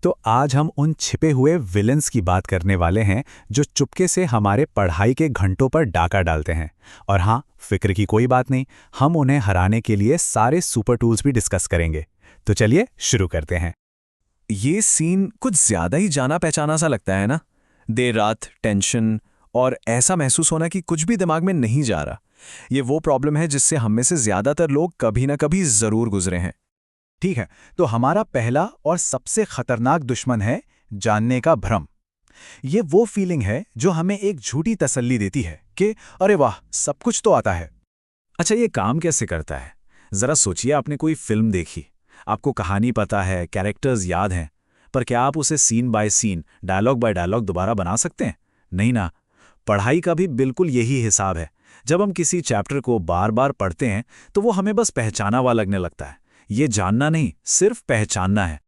तो आज हम उन छिपे हुए विलेंस की बात करने वाले हैं जो चुपके से हमारे पढ़ाई के घंटों पर डाका डालते हैं। और हाँ, फिक्र की कोई बात नहीं, हम उन्हें हराने के लिए सारे सुपर टूल्स भी डिस्कस करेंगे। तो चलिए शुरू करते हैं। ये सीन कुछ ज्यादा ही जाना पहचाना सा लगता है ना। देर रात, टेंशन और ऐसा महसूस होना कि कुछ भी दिमाग में नहीं जा रहा। ये वो प्रॉब्लम है जिससे हम में से ज्यादातर लोग कभी ना कभी जरूर गुजरे हैं। ठीक है, तो हमारा पहला और सबसे खतरनाक दुश्मन है जानने का भ्रम। ये वो फीलिंग है जो हमें एक झूठी तसल्ली देती है कि अरे वाह, सब कुछ तो आता है। अच्छा, ये काम कैसे करता है? जरा सोचिए, आपने कोई फिल्म देखी, आपको कहानी पता है, कैरेक्टर्स याद हैं, पर क्या आप उसे scene by scene, dialogue by dialogue दोबारा बना सकते हैं? नहीं ना। पढ़ाई का भी बिल्कुल यही हिसाब है। जब हम किसी चैप्टर को बार बार पढ़ते हैं तो वो हमें बस पहचाना हुआ लगने लगता है। ये जानना नहीं, सिर्फ पहचानना है।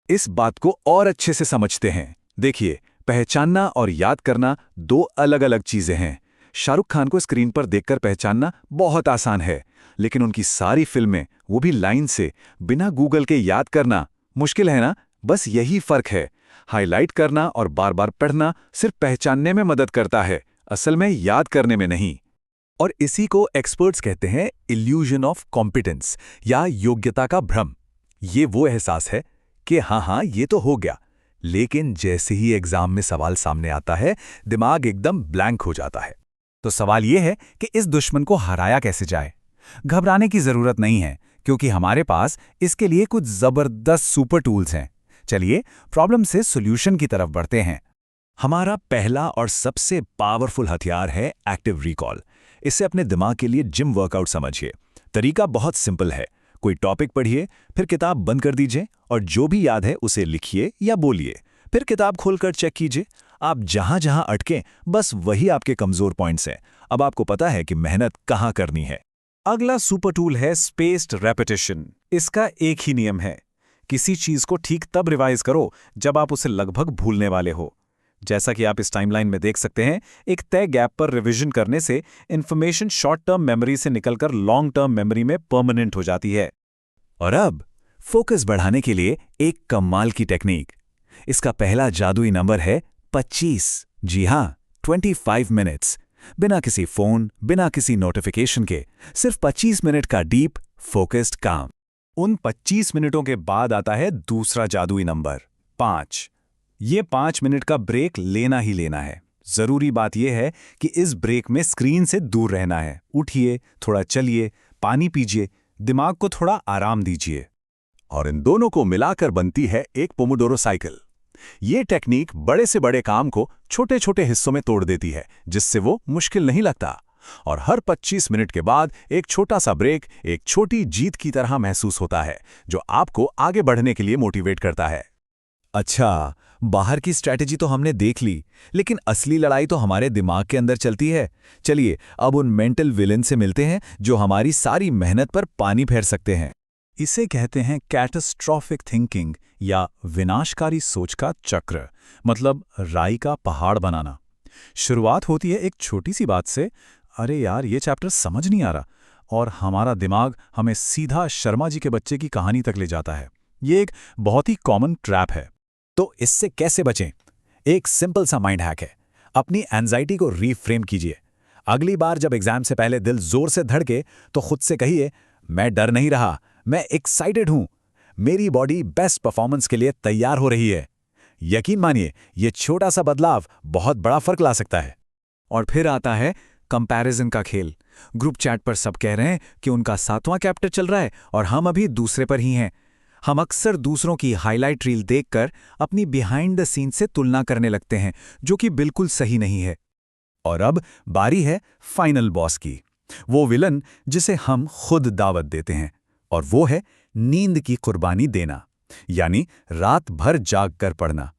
इस बात को और अच्छे से समझते हैं। देखिए, पहचानना और याद करना दो अलग अलग चीजें हैं। शाहरुख खान को स्क्रीन पर देखकर पहचानना बहुत आसान है, लेकिन उनकी सारी फिल्में, वो भी लाइन से, बिना गूगल के याद करना मुश्किल है ना। बस यही फर्क है। हाईलाइट करना और बार बार पढ़ना सिर्फ पहचानने में मदद करता है, असल में याद करने में नहीं। और इसी को एक्सपर्ट्स कहते हैं इल्यूजन ऑफ कॉम्पिटेंस, या योग्यता का भ्रम। ये वो एहसास है कि हाँ, ये तो हो गया, लेकिन जैसे ही एग्जाम में सवाल सामने आता है, दिमाग एकदम ब्लैंक हो जाता है। तो सवाल ये है कि इस दुश्मन को हराया कैसे जाए। घबराने की जरूरत नहीं है, क्योंकि हमारे पास इसके लिए कुछ जबरदस्त सुपर टूल्स हैं। चलिए प्रॉब्लम से सॉल्यूशन की तरफ बढ़ते हैं। हमारा पहला और सबसे पावरफुल हथियार है एक्टिव रिकॉल। इसे अपने दिमाग के लिए जिम वर्कआउट समझिए। तरीका बहुत सिंपल है। कोई टॉपिक पढ़िए, फिर किताब बंद कर दीजिए और जो भी याद है उसे लिखिए या बोलिए। फिर किताब खोलकर चेक कीजिए। आप जहां जहां अटके, बस वही आपके कमजोर पॉइंट्स हैं। अब आपको पता है कि मेहनत कहां करनी है। अगला सुपर टूल है स्पेस्ड रेपिटेशन। इसका एक ही नियम है, किसी चीज को ठीक तब रिवाइज करो जब आप उसे लगभग भूलने वाले हो। जैसा कि आप इस टाइमलाइन में देख सकते हैं, एक तय गैप पर रिवीजन करने से इंफॉर्मेशन शॉर्ट टर्म मेमोरी से निकलकर लॉन्ग टर्म मेमोरी में परमानेंट हो जाती है। और अब फोकस बढ़ाने के लिए एक कमाल की टेक्निक। इसका पहला जादुई नंबर है 25। जी हां, 25 मिनट्स। बिना किसी फोन, बिना किसी नोटिफिकेशन के, सिर्फ 25 मिनट का डीप फोकस्ड काम। उन 25 मिनटों के बाद आता है दूसरा जादुई नंबर 5। ये 5 मिनट का ब्रेक लेना ही लेना है। जरूरी बात यह है कि इस ब्रेक में स्क्रीन से दूर रहना है। उठिए, थोड़ा चलिए, पानी पीजिए, दिमाग को थोड़ा आराम दीजिए। और इन दोनों को मिलाकर बनती है एक पोमोडोरो साइकिल। ये टेक्निक बड़े से बड़े काम को छोटे छोटे हिस्सों में तोड़ देती है, जिससे वो मुश्किल नहीं लगता। और हर 25 मिनट के बाद एक छोटा सा ब्रेक एक छोटी जीत की तरह महसूस होता है, जो आपको आगे बढ़ने के लिए मोटिवेट करता है। अच्छा, बाहर की स्ट्रैटेजी तो हमने देख ली, लेकिन असली लड़ाई तो हमारे दिमाग के अंदर चलती है। चलिए अब उन मेंटल विलेन से मिलते हैं जो हमारी सारी मेहनत पर पानी फेर सकते हैं। इसे कहते हैं कैटास्ट्रोफिक थिंकिंग, या विनाशकारी सोच का चक्र, मतलब राई का पहाड़ बनाना। शुरुआत होती है एक छोटी सी बात से, अरे यार ये चैप्टर समझ नहीं आ रहा, और हमारा दिमाग हमें सीधा शर्मा जी के बच्चे की कहानी तक ले जाता है। ये एक बहुत ही कॉमन ट्रैप है। तो इससे कैसे बचें? एक सिंपल सा माइंड हैक है। अपनी एंजाइटी को रीफ्रेम कीजिए। अगली बार जब एग्जाम से पहले दिल जोर से धड़के तो खुद से कहिए, मैं डर नहीं रहा, मैं एक्साइटेड हूं, मेरी बॉडी बेस्ट परफॉर्मेंस के लिए तैयार हो रही है। यकीन मानिए, ये छोटा सा बदलाव बहुत बड़ा फर्क ला सकता है। और फिर आता है कंपैरिजन का खेल। ग्रुप चैट पर सब कह रहे हैं कि उनका 7वां चैप्टर चल रहा है और हम अभी दूसरे पर ही हैं। हम अक्सर दूसरों की हाईलाइट रील देखकर अपनी बिहाइंड द सीन से तुलना करने लगते हैं, जो कि बिल्कुल सही नहीं है। और अब बारी है फाइनल बॉस की, वो विलन जिसे हम खुद दावत देते हैं, और वो है नींद की कुर्बानी देना, यानी रात भर जाग कर पढ़ना।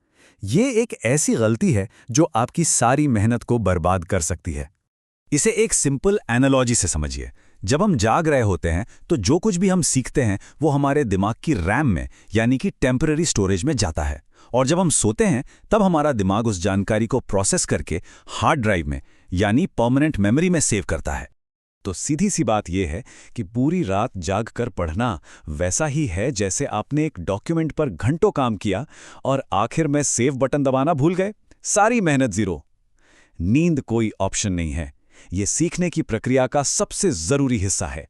ये एक ऐसी गलती है जो आपकी सारी मेहनत को बर्बाद कर सकती है। इसे एक सिंपल एनालॉजी से समझिए। जब हम जाग रहे होते हैं तो जो कुछ भी हम सीखते हैं वो हमारे दिमाग की रैम में, यानी कि टेम्पररी स्टोरेज में जाता है, और जब हम सोते हैं तब हमारा दिमाग उस जानकारी को प्रोसेस करके हार्ड ड्राइव में, यानी परमानेंट मेमोरी में सेव करता है। तो सीधी सी बात यह है कि पूरी रात जाग कर पढ़ना वैसा ही है जैसे आपने एक डॉक्यूमेंट पर घंटों काम किया और आखिर में सेव बटन दबाना भूल गए। सारी मेहनत जीरो। नींद कोई ऑप्शन नहीं है, ये सीखने की प्रक्रिया का सबसे जरूरी हिस्सा है।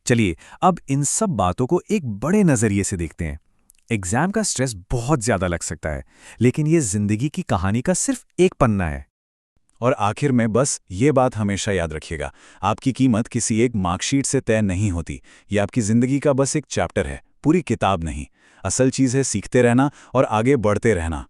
चलिए अब इन सब बातों को एक बड़े नज़रिए से देखते हैं। एग्जाम का स्ट्रेस बहुत ज़्यादा लग सकता है, लेकिन ये जिंदगी की कहानी का सिर्फ एक पन्ना है। और आखिर में बस ये बात हमेशा याद रखिएगा, आपकी कीमत किसी एक मार्कशीट से तय नहीं होती। ये आपकी ज़िंदगी का बस एक चैप्टर है, पूरी किताब नहीं। असल चीज़ है सीखते रहना और आगे बढ़ते रहना।